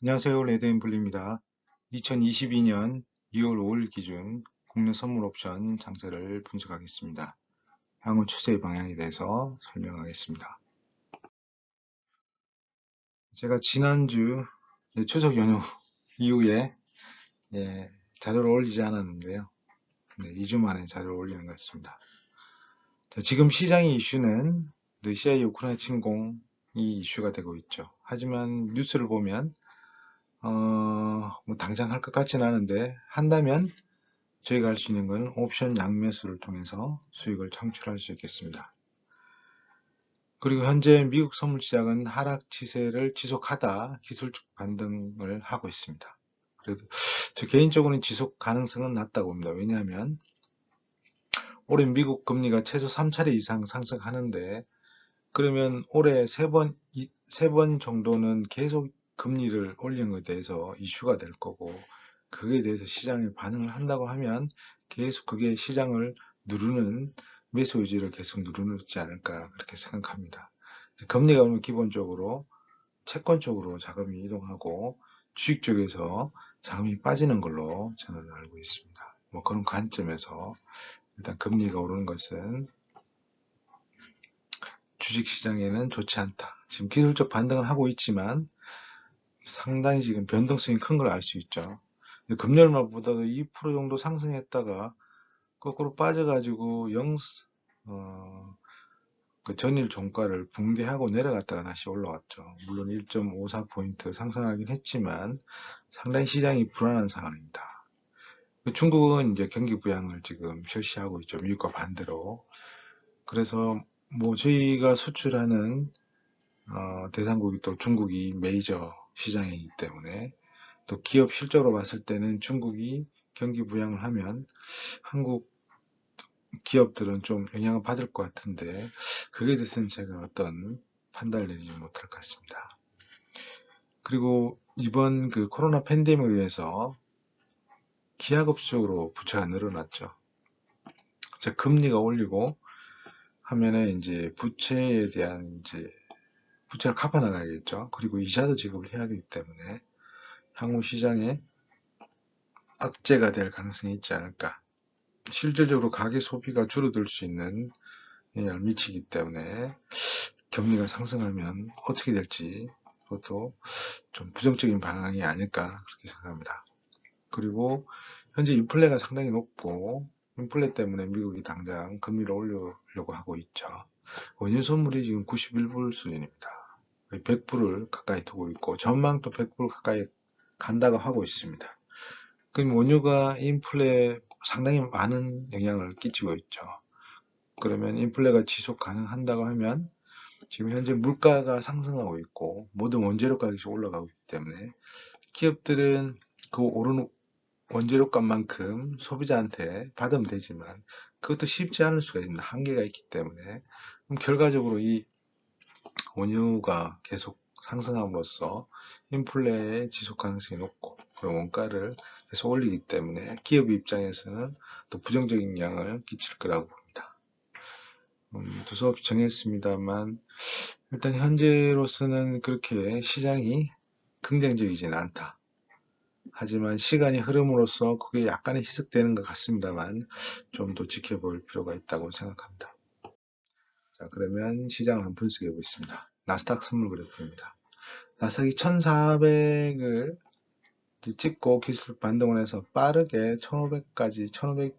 안녕하세요. 레드앤블루입니다. 2022년 2월 5일 기준 국내 선물 옵션 장세를 분석하겠습니다. 향후 추세 방향에 대해서 설명하겠습니다. 제가 지난주 추석 연휴 이후에 자료를 올리지 않았는데요. 2주 만에 자료를 올리는 것 같습니다. 자, 지금 시장의 이슈는 러시아의 우크라이나 침공이 이슈가 되고 있죠. 하지만 뉴스를 보면 뭐 당장 할 것 같지는 않은데 한다면 저희가 할 수 있는 것은 옵션 양매수를 통해서 수익을 창출할 수 있겠습니다. 그리고 현재 미국 선물 시장은 하락 추세를 지속하다 기술적 반등을 하고 있습니다. 그래도 저 개인적으로는 지속 가능성은 낮다고 봅니다. 왜냐하면 올해 미국 금리가 최소 3차례 이상 상승하는데 그러면 올해 세 번 정도는 계속 금리를 올리는 것에 대해서 이슈가 될 거고 그거에 대해서 시장이 반응을 한다고 하면 계속 그게 시장을 누르는 매수 의지를 계속 누르지 않을까 그렇게 생각합니다. 금리가 오면 기본적으로 채권 쪽으로 자금이 이동하고 주식 쪽에서 자금이 빠지는 걸로 저는 알고 있습니다. 뭐 그런 관점에서 일단 금리가 오르는 것은 주식시장에는 좋지 않다. 지금 기술적 반등을 하고 있지만 상당히 지금 변동성이 큰 걸 알 수 있죠. 금요일 말보다도 2% 정도 상승했다가 거꾸로 빠져가지고 그 전일 종가를 붕괴하고 내려갔다가 다시 올라왔죠. 물론 1.54포인트 상승하긴 했지만 상당히 시장이 불안한 상황입니다. 중국은 이제 경기 부양을 지금 실시하고 있죠. 미국과 반대로. 그래서 뭐 저희가 수출하는 대상국이 또 중국이 메이저 시장이기 때문에 또 기업 실적으로 봤을 때는 중국이 경기 부양을 하면 한국 기업들은 좀 영향을 받을 것 같은데 그에 대해서는 제가 어떤 판단을 내리지 못할 것 같습니다. 그리고 이번 그 코로나 팬데믹을 위해서 기하급수적으로 부채가 늘어났죠. 즉 금리가 올리고 하면은 이제 부채에 대한 이제 부채를 갚아 나가야겠죠. 그리고 이자도 지급을 해야 되기 때문에 향후 시장에 악재가 될 가능성이 있지 않을까. 실질적으로 가계 소비가 줄어들 수 있는 영향을 미치기 때문에 금리가 상승하면 어떻게 될지 그것도 좀 부정적인 방향이 아닐까 그렇게 생각합니다. 그리고 현재 인플레가 상당히 높고 인플레 때문에 미국이 당장 금리를 올리려고 하고 있죠. 원유 선물이 지금 91불 수준입니다. 100불을 가까이 두고 있고 전망도 100불 가까이 간다고 하고 있습니다. 그럼 원유가 인플레에 상당히 많은 영향을 끼치고 있죠. 그러면 인플레가 지속 가능한다고 하면 지금 현재 물가가 상승하고 있고 모든 원재료 가격이 올라가고 있기 때문에 기업들은 그 오른 원재료 값만큼 소비자한테 받으면 되지만 그것도 쉽지 않을 수가 있습니다. 한계가 있기 때문에 그럼 결과적으로 이 원유가 계속 상승함으로써 인플레의 지속 가능성이 높고 그런 원가를 계속 올리기 때문에 기업 입장에서는 또 부정적인 영향을 끼칠 거라고 봅니다. 두서없이 정했습니다만 일단 현재로서는 그렇게 시장이 긍정적이지는 않다. 하지만 시간이 흐름으로써 그게 약간의 희석되는 것 같습니다만 좀 더 지켜볼 필요가 있다고 생각합니다. 자, 그러면 시장을 한번 분석해 보겠습니다. 나스닥 선물 그래프입니다. 나스닥이 1400을 찍고 기술 반등을 해서 빠르게 1500까지, 1500,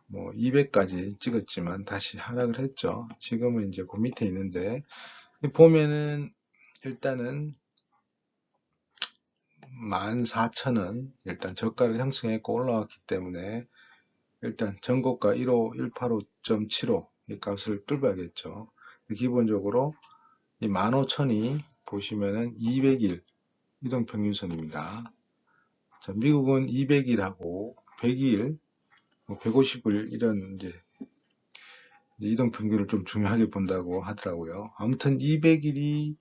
뭐 200까지 찍었지만 다시 하락을 했죠. 지금은 이제 그 밑에 있는데 보면은 일단은 14,000원 일단 저가를 형성했고 올라왔기 때문에 일단 전고가 15185.75 이 값을 뚫어야겠죠. 기본적으로 이 15,000이 보시면은 200일 이동평균선입니다. 자, 미국은 200일하고 100일, 150일 이런 이제 이동평균을 좀 중요하게 본다고 하더라고요. 아무튼 200일이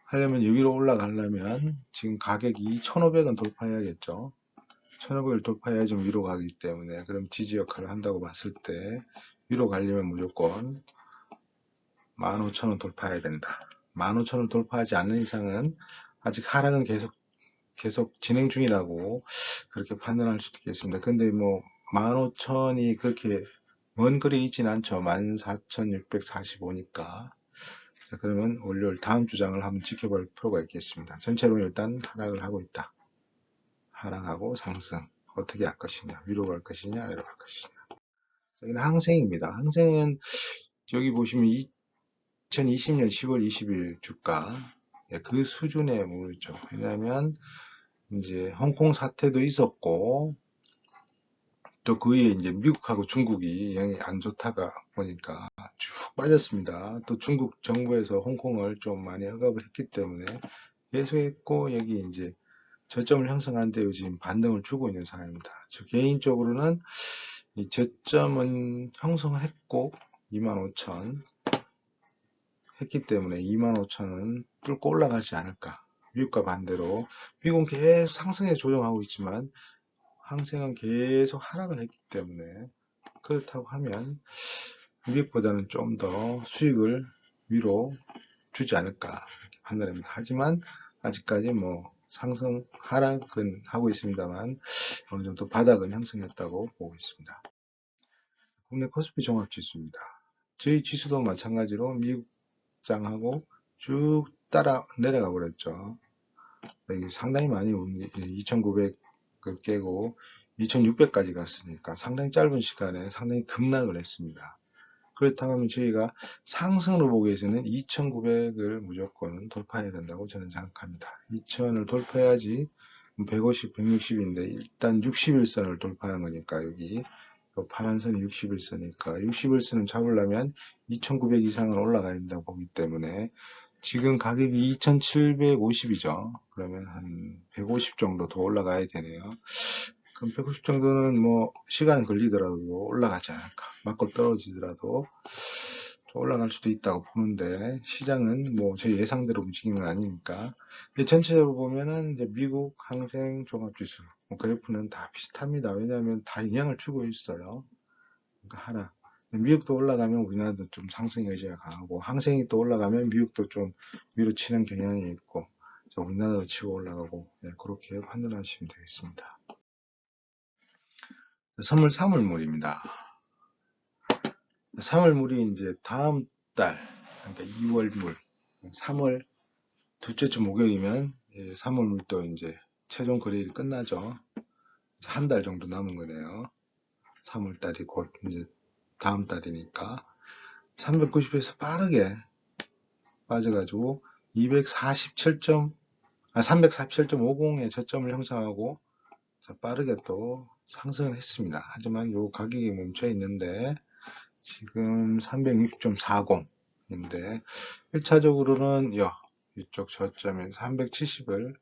하려면 여기로 올라가려면 지금 가격이 1,500원 돌파해야겠죠. 1,500을 돌파해야 좀 위로 가기 때문에 그럼 지지 역할을 한다고 봤을 때 위로 가려면 무조건 15,000원 돌파해야 된다. 15,000원 돌파하지 않는 이상은 아직 하락은 계속 계속 진행 중이라고 그렇게 판단할 수도 있겠습니다. 근데 뭐 15,000이 그렇게 먼 거리에 있진 않죠. 14,645니까. 자, 그러면 월요일 다음 주장을 한번 지켜볼 필요가 있겠습니다. 전체로 일단 하락을 하고 있다. 하락하고 상승. 어떻게 할 것이냐. 위로 갈 것이냐, 아래로 갈 것이냐. 여기는 항생입니다. 항생은 여기 보시면 2020년 10월 20일 주가 그 수준에 머물죠. 왜냐하면 이제 홍콩 사태도 있었고 또 그 위에 이제 미국하고 중국이 영향이 안 좋다가 보니까 쭉 빠졌습니다. 또 중국 정부에서 홍콩을 좀 많이 억압을 했기 때문에 계속했고 여기 이제 저점을 형성한 데 지금 반등을 주고 있는 상황입니다. 저 개인적으로는 이 저점은 형성을 했고 25,000 했기 때문에 25,000은 뚫고 올라가지 않을까. 미국과 반대로 미국은 계속 상승에 조정하고 있지만 항생은 계속 하락을 했기 때문에 그렇다고 하면 미국보다는 좀 더 수익을 위로 주지 않을까 이렇게 판단합니다. 하지만 아직까지 뭐 상승 하락은 하고 있습니다만 어느 정도 바닥은 형성했다고 보고 있습니다. 국내 코스피 종합지수입니다. 저희 지수도 마찬가지로 미국장하고 쭉 따라 내려가 버렸죠. 여기 상당히 많이 2,900을 깨고 2,600까지 갔으니까 상당히 짧은 시간에 상당히 급락을 했습니다. 그렇다고 하면 저희가 상승으로 보기 위해서는 2,900을 무조건 돌파해야 된다고 저는 생각합니다. 2,000을 돌파해야지 150, 160인데 일단 61선을 돌파한 거니까 여기 파란선이 61선이니까 61선을 잡으려면 2,900 이상은 올라가야 된다고 보기 때문에 지금 가격이 2,750이죠. 그러면 한 150 정도 더 올라가야 되네요. 그럼 150 정도는 뭐 시간 걸리더라도 올라가지 않을까. 맞고 떨어지더라도 올라갈 수도 있다고 보는데 시장은 뭐 제 예상대로 움직이는 건 아니니까. 전체적으로 보면은 이제 미국 항생 종합지수 뭐 그래프는 다 비슷합니다. 왜냐하면 다 영향을 주고 있어요. 그러니까 하락. 미국도 올라가면 우리나라도 좀 상승 여지가 강하고 항생이 또 올라가면 미국도 좀 위로 치는 경향이 있고 우리나라도 치고 올라가고 그렇게 판단하시면 되겠습니다. 선물 사물물입니다. 사물물이 이제 다음 달 그러니까 2월물 3월 둘째 주 목요일이면 3월물도 이제 최종 거래일이 끝나죠. 한 달 정도 남은 거네요. 3월 달이 곧 이제 다음 달이니까 390에서 빠르게 빠져가지고 347.50의 저점을 형성하고 빠르게 또 상승을 했습니다. 하지만 요 가격이 멈춰 있는데 지금 360.40인데 1차적으로는 이쪽 저점인 370을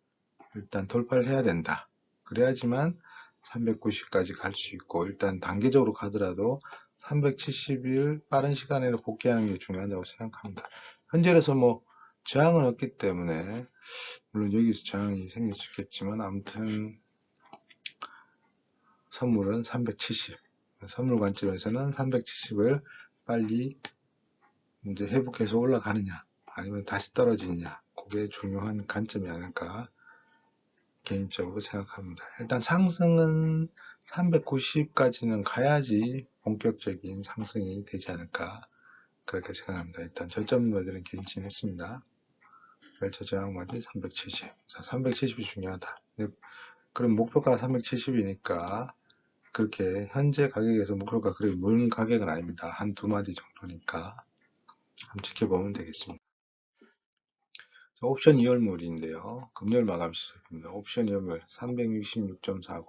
일단 돌파를 해야 된다. 그래야지만 390까지 갈 수 있고 일단 단계적으로 가더라도 370일 빠른 시간에 복귀하는 게 중요하다고 생각합니다. 현재로서 뭐 저항은 없기 때문에 물론 여기서 저항이 생길 수 있겠지만 아무튼 선물은 370 선물 관점에서는 370을 빨리 이제 회복해서 올라가느냐 아니면 다시 떨어지느냐 그게 중요한 관점이 아닐까 개인적으로 생각합니다. 일단 상승은 390까지는 가야지 본격적인 상승이 되지 않을까 그렇게 생각합니다. 일단 저점들은 갱신했습니다. 벨트 저항마디 370. 자, 370이 중요하다. 그럼 목표가 370이니까 그렇게 현재 가격에서 목표가 그렇게 먼 가격은 아닙니다. 한 두 마디 정도니까 한번 지켜보면 되겠습니다. 옵션 2월물인데요. 금요일 마감 시작입니다. 옵션 2월물 366.40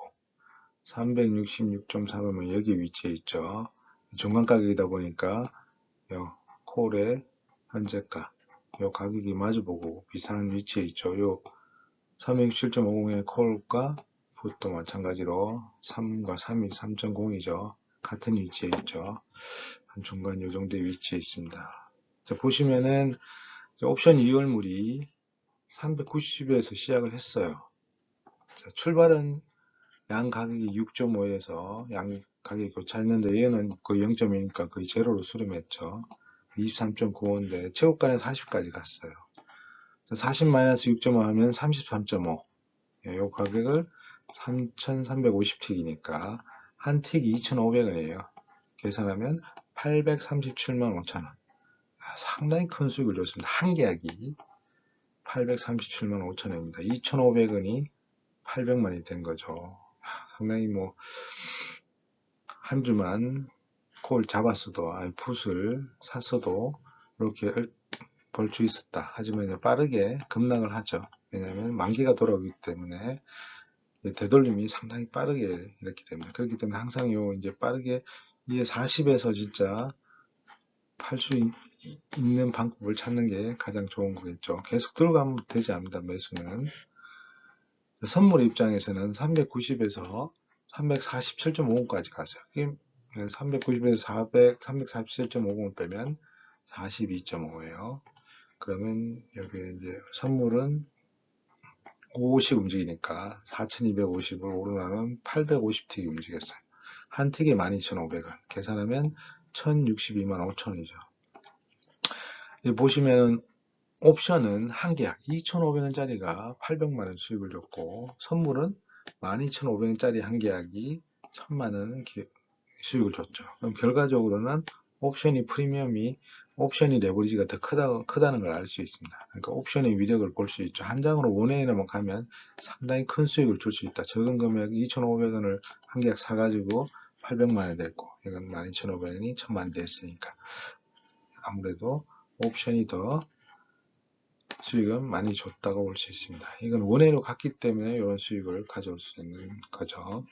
366.40은 여기 위치에 있죠. 중간 가격이다 보니까 요 콜의 현재가 요 가격이 마주보고 비슷한 위치에 있죠. 요 367.50의 콜과 풋도 마찬가지로 3과 3이 3.0이죠. 같은 위치에 있죠. 한 중간 요 정도의 위치에 있습니다. 자, 보시면은 옵션 2월물이 390에서 시작을 했어요. 자, 출발은 양 가격이 6.5에서 양 가격이 교차했는데 얘는 거의 0.2니까 거의 제로로 수렴했죠. 23.95인데 최고가는 40까지 갔어요. 40-6.5 하면 33.5 요 가격을 3,350틱이니까 한 틱이 2,500원이에요. 계산하면 837만 5천원. 상당히 큰 수익을 줬습니다. 한 계약이 837만 5천원입니다. 2,500원이 800만이 된 거죠. 상당히 뭐 한 주만 콜 잡았어도, 아니 풋을 샀어도 이렇게 벌 수 있었다. 하지만 빠르게 급락을 하죠. 왜냐하면 만기가 돌아오기 때문에 되돌림이 상당히 빠르게 이렇게 됩니다. 그렇기 때문에 항상 요 이제 빠르게 이게 40에서 진짜 팔 수 있는 방법을 찾는 게 가장 좋은 거겠죠. 계속 들어가면 되지 않습니다. 매수는. 선물 입장에서는 390에서 347.50까지 갔어요. 390에서 400, 347.50을 빼면 42.5예요. 그러면 여기 이제 선물은 50 움직이니까 4250을 오르나는 850틱이 움직였어요. 한 틱에 12,500원. 계산하면 1062만 5천원이죠. 보시면은 옵션은 한 계약 2,500원짜리가 800만원 수익을 줬고, 선물은 12,500원짜리 한 계약이 1,000만원 수익을 줬죠. 그럼 결과적으로는 옵션이 레버리지가 더 크다는 걸 알 수 있습니다. 그러니까 옵션의 위력을 볼 수 있죠. 한 장으로 원웨이로만 가면 상당히 큰 수익을 줄 수 있다. 적은 금액 2,500원을 한 계약 사가지고 800만원이 됐고, 이건 12,500원이 1,000만원이 됐으니까 아무래도 옵션이 더 수익은 많이 줬다고 볼 수 있습니다. 이건 원웨이로 갔기 때문에 이런 수익을 가져올 수 있는 거죠.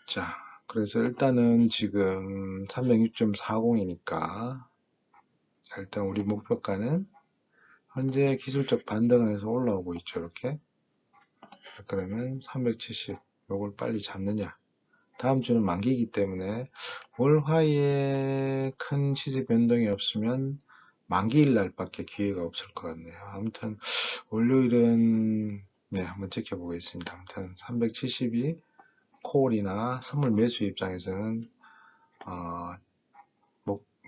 자, 그래서 일단은 지금 306.40이니까 일단 우리 목표가는 현재 기술적 반등을 해서 올라오고 있죠. 이렇게. 그러면 370 요걸 빨리 잡느냐. 다음 주는 만기이기 때문에 월화에 큰 시세 변동이 없으면 만기일 날밖에 기회가 없을 것 같네요. 아무튼 월요일은 한번 지켜보겠습니다. 아무튼 370이 콜이나 선물 매수 입장에서는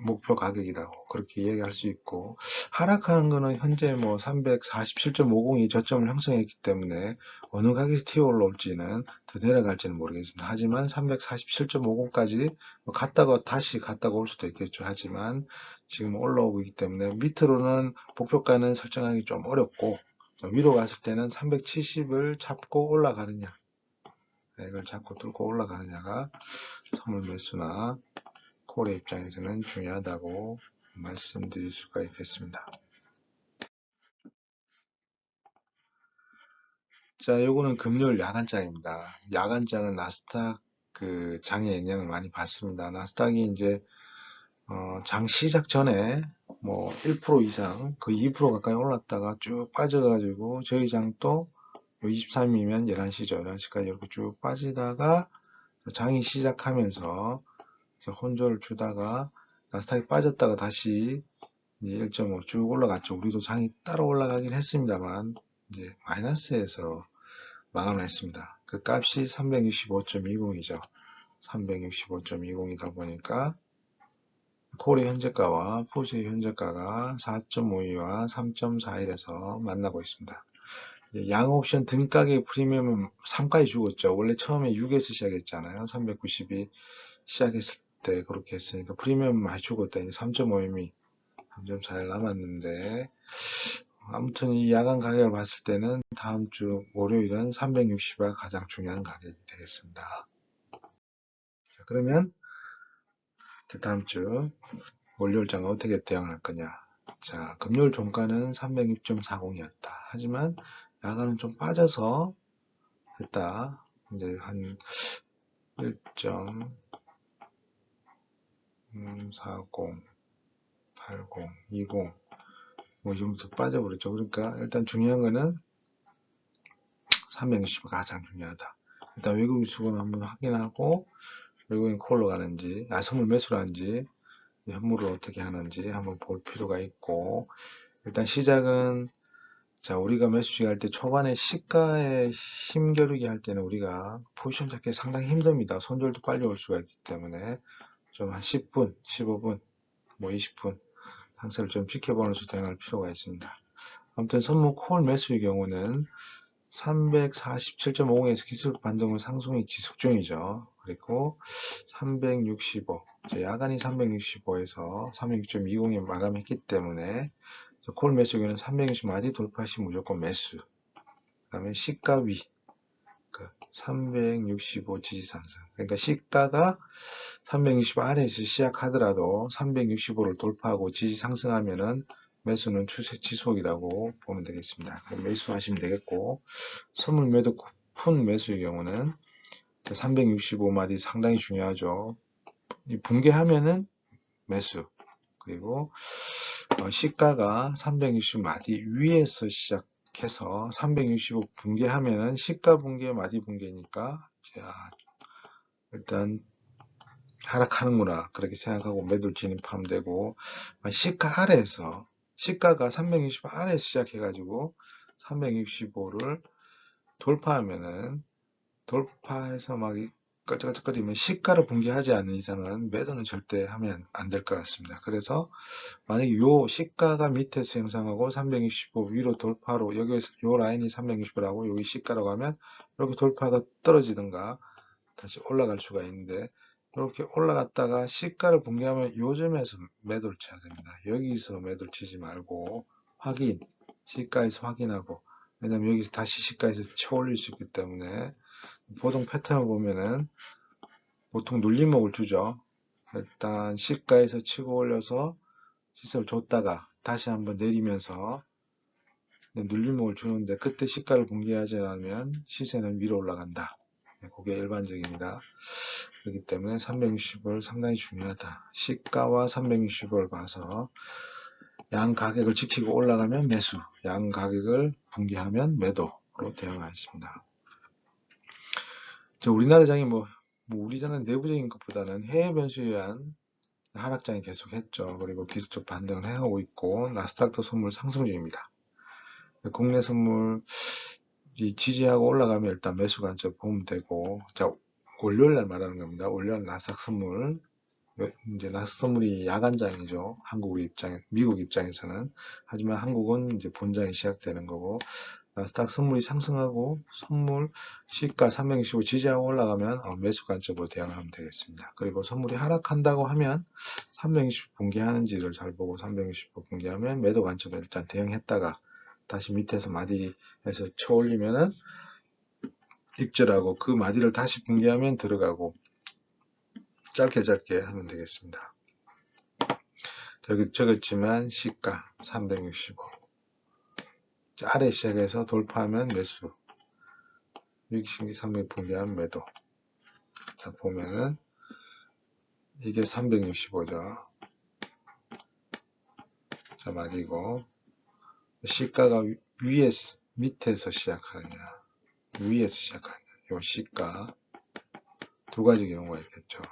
목표 가격이라고 그렇게 이야기할 수 있고, 하락하는 거는 현재 뭐 347.50이 저점을 형성했기 때문에 어느 가격에서 튀어 올라올지는 더 내려갈지는 모르겠습니다. 하지만 347.50까지 다시 갔다가 올 수도 있겠죠. 하지만 지금 올라오고 있기 때문에 밑으로는 목표가는 설정하기 좀 어렵고, 위로 갔을 때는 370을 잡고 올라가느냐, 이걸 잡고 뚫고 올라가느냐가 선물 매수나 콜의 입장에서는 중요하다고 말씀드릴 수가 있겠습니다. 자, 요거는 금요일 야간장입니다. 야간장은 나스닥 장에 영향을 많이 받습니다. 나스닥이 이제 장 시작 전에 뭐 1% 이상, 거의 2% 가까이 올랐다가 쭉 빠져가지고 저희 장도 23이면 11시죠. 11시까지 이렇게 쭉 빠지다가 장이 시작하면서 혼조를 주다가 나스닥이 빠졌다가 다시 1.5 쭉 올라갔죠. 우리도 장이 따로 올라가긴 했습니다만 이제 마이너스에서 마감을 했습니다. 그 값이 365.20이죠. 365.20이다 보니까 콜의 현재가와 풋의 현재가가 4.52와 3.41에서 만나고 있습니다. 양 옵션 등가격 프리미엄은 3까지 죽었죠. 원래 처음에 6에서 시작했잖아요. 390이 시작했을 때 그렇게 했으니까 프리미엄 많이 죽었다. 3.5임이 3.4일 남았는데, 아무튼 이 야간 가격을 봤을 때는 다음 주 월요일은 360가 가장 중요한 가격이 되겠습니다. 자, 그러면 다음 주 월요일장 어떻게 대응할 거냐. 자, 금요일 종가는 306.40이었다. 하지만 야간은 좀 빠져서 했다. 이제 한 1.40, 80, 20, 뭐 이 정도 빠져버렸죠. 그러니까 일단 중요한 거는 360가 가장 중요하다. 일단 외국인 수급을 한번 확인하고 외국인 콜로 가는지, 선물 매수를 하는지, 현물을 어떻게 하는지 한번 볼 필요가 있고, 일단 시작은 우리가 매수식 할 때 초반에 시가에 힘겨루기 할 때는 우리가 포지션 잡기 상당히 힘듭니다. 손절도 빨리 올 수가 있기 때문에 좀 한 10분, 15분, 뭐 20분 상세를 좀 지켜보면서 대응할 필요가 있습니다. 아무튼 선물 콜 매수의 경우는 347.50에서 기술적 반등을 상승이 지속 중이죠. 그리고 365, 야간이 365에서 306.20에 마감했기 때문에 콜 매수 경우는 360 마디 돌파 시 무조건 매수. 그 다음에 시가 위, 365 지지 상승. 그러니까 시가가 360 아래에서 시작하더라도 365를 돌파하고 지지 상승하면은 매수는 추세 지속이라고 보면 되겠습니다. 매수하시면 되겠고, 선물 매도 푼 매수의 경우는 365마디 상당히 중요하죠. 붕괴하면은 매수. 그리고 시가가 360마디 위에서 시작해서 365 붕괴하면은 시가 붕괴, 마디 붕괴니까 일단 하락하는구나 그렇게 생각하고 매도를 진입하면 되고, 시가 아래에서 시가가 360 아래에서 시작해가지고 365를 돌파하면은 돌파해서 막 꺼적꺼적거리면 시가를 붕괴하지 않는 이상은 매도는 절대 하면 안 될 것 같습니다. 그래서 만약에 요 시가가 밑에서 형성하고 365 위로 돌파로 여기에서 요 라인이 360이라고 여기 시가라고 하면 이렇게 돌파가 떨어지든가 다시 올라갈 수가 있는데, 이렇게 올라갔다가 시가를 붕괴하면 요점에서 매도를 쳐야 됩니다. 여기서 매도를 치지 말고 확인, 시가에서 확인하고, 왜냐면 여기서 다시 시가에서 쳐 올릴 수 있기 때문에 보통 패턴을 보면은 보통 눌림목을 주죠. 일단 시가에서 치고 올려서 시세를 줬다가 다시 한번 내리면서 눌림목을 주는데, 그때 시가를 붕괴하지 않으면 시세는 위로 올라간다. 그게 일반적입니다. 그렇기 때문에 360을 상당히 중요하다. 시가와 360을 봐서 양 가격을 지키고 올라가면 매수, 양 가격을 붕괴하면 매도로 되어 있습니다. 우리나라 장이 우리장은 내부적인 것보다는 해외 변수에 의한 하락장이 계속했죠. 그리고 기술적 반등을 해오고 있고, 나스닥도 선물 상승 중입니다. 국내 선물이 지지하고 올라가면 일단 매수 관점 보면 되고, 월요일날 말하는 겁니다. 월요일 나스닥 선물, 이제 나스닥 선물이 야간장이죠. 미국 입장에서는. 하지만 한국은 이제 본장이 시작되는 거고, 나스닥 선물이 상승하고 선물 시가 365 지지하고 올라가면 매수 관점으로 대응을 하면 되겠습니다. 그리고 선물이 하락한다고 하면 360 붕괴하는지를 잘 보고 365 붕괴하면 매도 관점으로 일단 대응했다가 다시 밑에서 마디에서 쳐 올리면은 익절하고 그 마디를 다시 붕괴하면 들어가고, 짧게 하면 되겠습니다. 여기 적었지만 시가 365 아래 시작해서 돌파하면 매수, 위기신기 300 붕괴하면 매도. 자, 보면은 이게 365죠. 자, 말이고 시가가 밑에서 시작하느냐 위에서 시작하느냐, 요 시가 두 가지 경우가 있겠죠.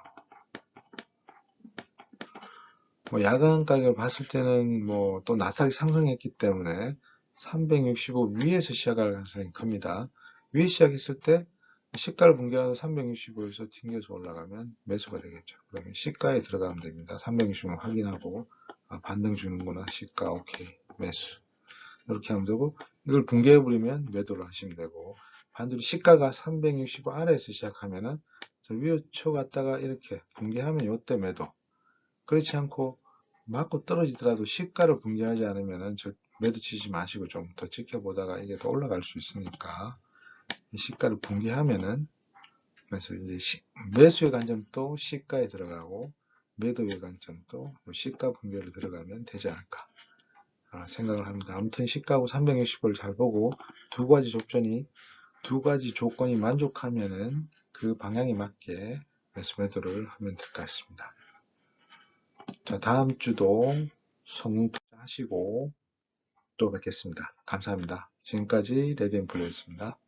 야간 가격을 봤을 때는 또 나스닥이 상승했기 때문에 365 위에서 시작할 가능성이 큽니다. 위에 시작했을 때 시가를 붕괴하고 365에서 튕겨서 올라가면 매수가 되겠죠. 그러면 시가에 들어가면 됩니다. 365 확인하고 반등 주는구나, 시가 오케이 매수, 이렇게 하면 되고, 이걸 붕괴해버리면 매도를 하시면 되고, 반대로 시가가 365 아래에서 시작하면은 저 위로 쳐갔다가 이렇게 붕괴하면 요때 매도. 그렇지 않고 맞고 떨어지더라도 시가를 붕괴하지 않으면은 매도 치지 마시고 좀 더 지켜보다가 이게 더 올라갈 수 있으니까, 시가를 붕괴하면은 그래서 이제 매수의 관점도 시가에 들어가고 매도의 관점도 시가 붕괴로 들어가면 되지 않을까 생각을 합니다. 아무튼 시가하고 360을 잘 보고 두 가지 조건이 만족하면은 그 방향에 맞게 매수 매도를 하면 될 것 같습니다. 자, 다음 주도 선물 투자하시고 또 뵙겠습니다. 감사합니다. 지금까지 레드앤블루였습니다.